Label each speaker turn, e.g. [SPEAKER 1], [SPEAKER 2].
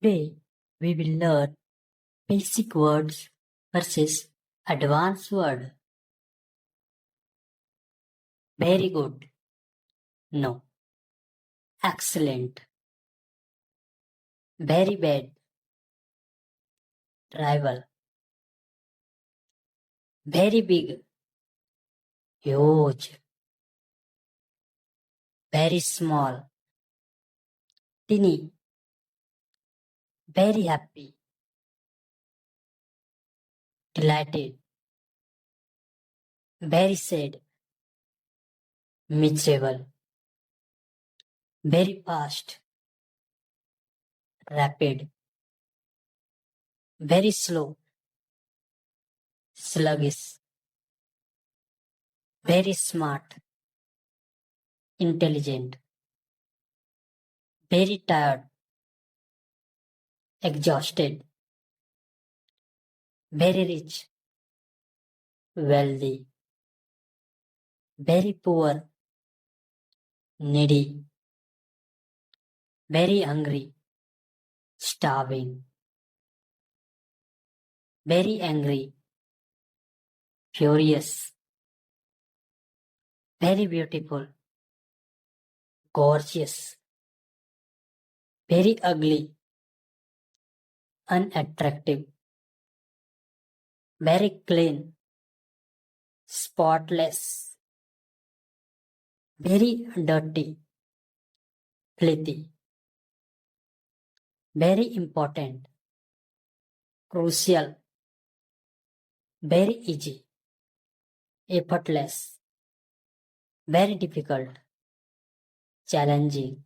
[SPEAKER 1] Today we will learn basic words versus advanced word. Very good. No. Excellent. Very bad. Rival. Very big. Huge. Very small. Teeny. Very happy. Delighted. Very sad. Miserable. Very fast. Rapid. Very slow. Sluggish. Very smart. Intelligent. Very tired. Exhausted. Very rich. Wealthy. Very poor. Needy. Very hungry. Starving. Very angry. Furious. Very beautiful. Gorgeous. Very ugly. Unattractive. Very clean. Spotless. Very dirty. Filthy. Very important. Crucial. Very easy. Effortless. Very difficult. Challenging.